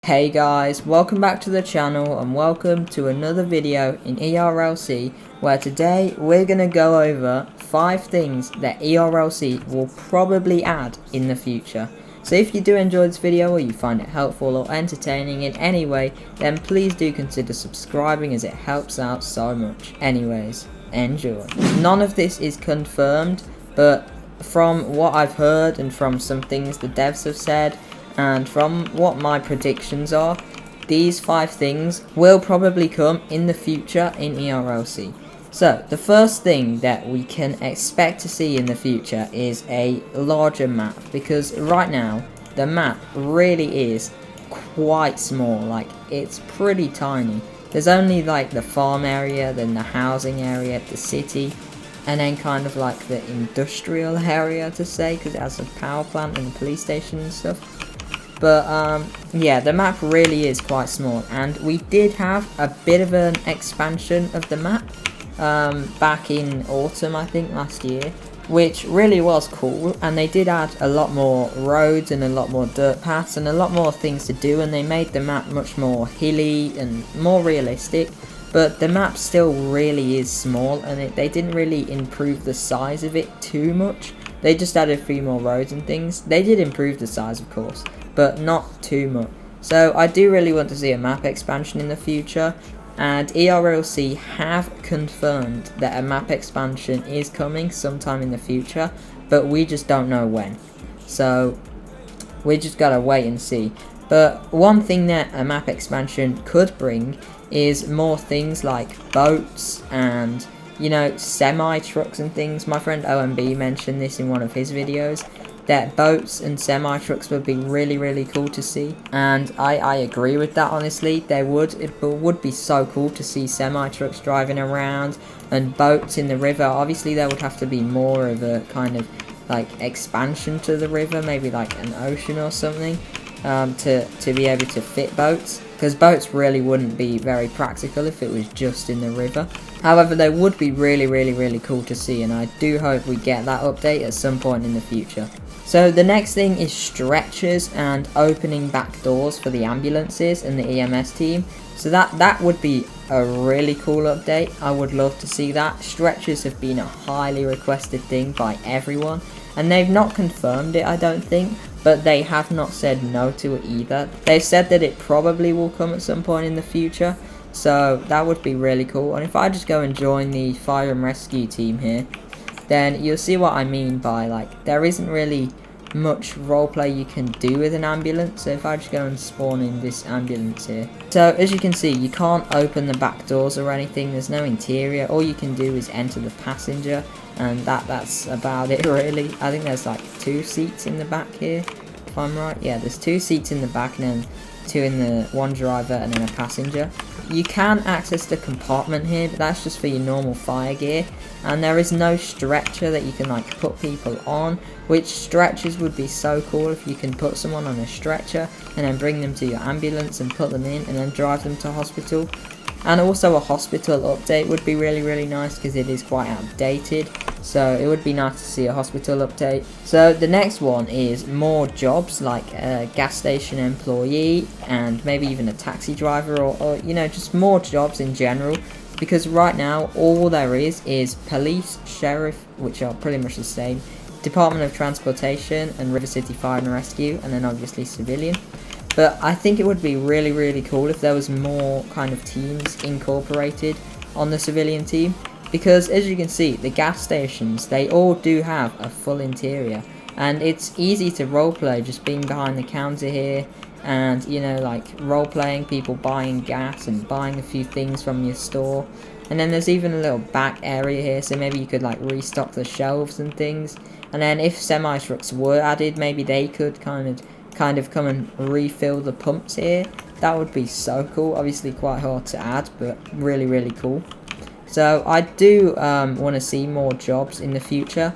Hey guys, welcome back to the channel and welcome to another video in ERLC, where today we're going to go over 5 things that ERLC will probably add in the future. So if you do enjoy this video or you find it helpful or entertaining in any way, then please do consider subscribing as it helps out so much. Anyways, enjoy. None of this is confirmed, but from what I've heard and from some things the devs have said, and from what my predictions are, these 5 things will probably come in the future in ERLC. So the first thing that we can expect to see in the future is a larger map, because right now the map really is quite small. Like, it's pretty tiny. There's only like the farm area, then the housing area, the city, and then kind of like the industrial area, to say, because it has a power plant and a police station and stuff. But yeah, the map really is quite small, and we did have a bit of an expansion of the map back in autumn, I think, last year, which really was cool. And they did add a lot more roads and a lot more dirt paths and a lot more things to do, and they made the map much more hilly and more realistic. But the map still really is small, and they didn't really improve the size of it too much. They just added a few more roads and things. They did improve the size, of course, but not too much. So I do really want to see a map expansion in the future, and ERLC have confirmed that a map expansion is coming sometime in the future, but we just don't know when. So we just gotta wait and see. But one thing that a map expansion could bring is more things like boats and, you know, semi-trucks and things. My friend OMB mentioned this in one of his videos, that boats and semi-trucks would be really cool to see, and I agree with that, honestly. It would be so cool to see semi-trucks driving around and boats in the river. Obviously there would have to be more of a kind of like expansion to the river, maybe like an ocean or something, to be able to fit boats, because boats really wouldn't be very practical if it was just in the river. However, they would be really cool to see, and I do hope we get that update at some point in the future. So the next thing is stretchers and opening back doors for the ambulances and the EMS team. So that would be a really cool update. I would love to see that. Stretchers have been a highly requested thing by everyone, and they've not confirmed it, I don't think, but they have not said no to it either. They've said that it probably will come at some point in the future, so that would be really cool. And if I just go and join the fire and rescue team here, then you'll see what I mean by, like, there isn't really much roleplay you can do with an ambulance. So if I just go and spawn in this ambulance here, so as you can see, you can't open the back doors or anything. There's no interior. All you can do is enter the passenger, and that's about it, really. I think there's like 2 seats in the back here, if I'm right. Yeah, there's 2 seats in the back, and then 2 in the one driver and then a passenger. You can access the compartment here, but that's just for your normal fire gear, and there is no stretcher that you can like put people on, which stretchers would be so cool if you can put someone on a stretcher and then bring them to your ambulance and put them in and then drive them to hospital. And also a hospital update would be really nice, because it is quite outdated, so it would be nice to see a hospital update. So the next one is more jobs, like a gas station employee and maybe even a taxi driver, or you know, just more jobs in general, because right now all there is police, sheriff, which are pretty much the same, Department of Transportation and River City Fire and Rescue, and then obviously civilian. But I think it would be really cool if there was more kind of teams incorporated on the civilian team, because as you can see, the gas stations, they all do have a full interior, and it's easy to roleplay just being behind the counter here, and, you know, like role-playing people buying gas and buying a few things from your store. And then there's even a little back area here, so maybe you could like restock the shelves and things. And then if semi-trucks were added, maybe they could kind of come and refill the pumps here. That would be so cool. Obviously quite hard to add, but really cool. So I do want to see more jobs in the future.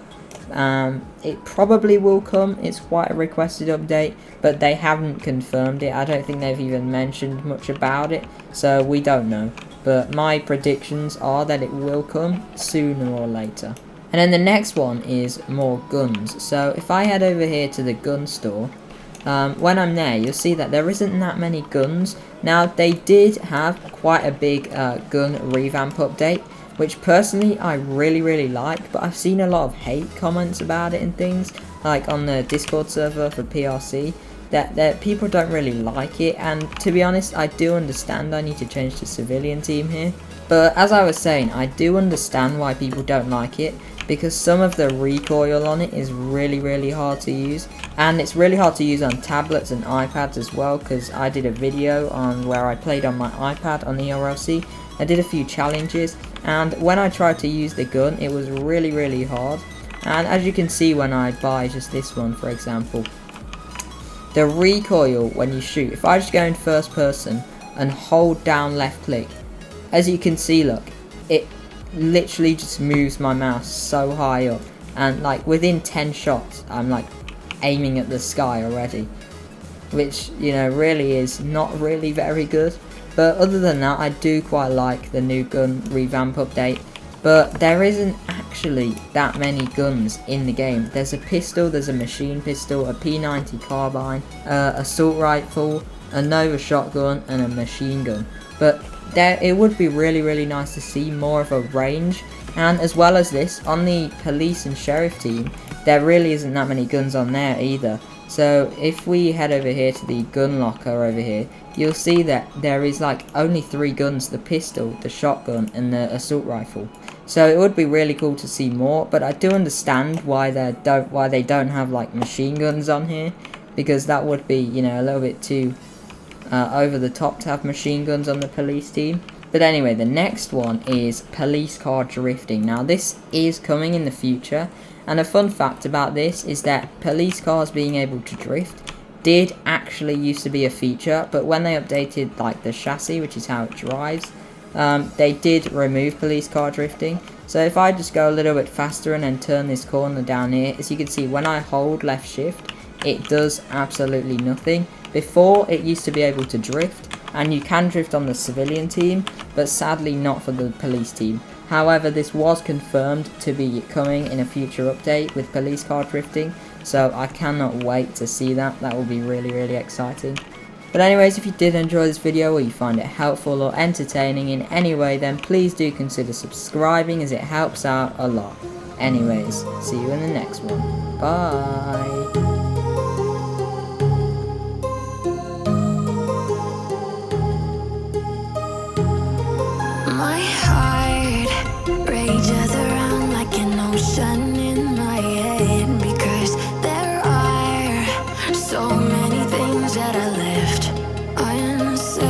It probably will come. It's quite a requested update, but they haven't confirmed it. I don't think they've even mentioned much about it, so we don't know. But my predictions are that it will come sooner or later. And then the next one is more guns. So if I head over here to the gun store, when I'm there, you'll see that there isn't that many guns. Now, they did have quite a big gun revamp update, which personally I really like, but I've seen a lot of hate comments about it and things, like on the Discord server for PRC, that people don't really like it, and to be honest, I do understand I need to change to civilian team here. But as I was saying, I do understand why people don't like it, because some of the recoil on it is really hard to use, and it's really hard to use on tablets and iPads as well, because I did a video on where I played on my iPad on ERLC. I did a few challenges, and when I tried to use the gun, it was really hard. And as you can see when I buy just this one, for example, the recoil when you shoot, if I just go in first person and hold down left click, as you can see, look, it literally just moves my mouse so high up, and like within 10 shots I'm like aiming at the sky already, which, you know, really is not really very good. But other than that, I do quite like the new gun revamp update, but there isn't actually that many guns in the game. There's a pistol, there's a machine pistol, a P90 carbine, assault rifle, a Nova shotgun, and a machine gun. But it would be really nice to see more of a range. And as well as this, on the police and sheriff team, there really isn't that many guns on there either. So if we head over here to the gun locker over here, you'll see that there is like only 3 guns: the pistol, the shotgun, and the assault rifle. So it would be really cool to see more, but I do understand why they don't have like machine guns on here, because that would be, you know, a little bit too over the top to have machine guns on the police team. But anyway, the next one is police car drifting. Now this is coming in the future, and a fun fact about this is that police cars being able to drift did actually used to be a feature, but when they updated like the chassis, which is how it drives, they did remove police car drifting. So if I just go a little bit faster and then turn this corner down here, as you can see, when I hold left shift, it does absolutely nothing. Before, it used to be able to drift, and you can drift on the civilian team, but sadly not for the police team. However, this was confirmed to be coming in a future update with police car drifting, so I cannot wait to see that. That will be really exciting. But anyways, if you did enjoy this video, or you find it helpful or entertaining in any way, then please do consider subscribing, as it helps out a lot. Anyways, see you in the next one. Bye! My heart rages around like an ocean in my head, because there are so many things that I left unsaid.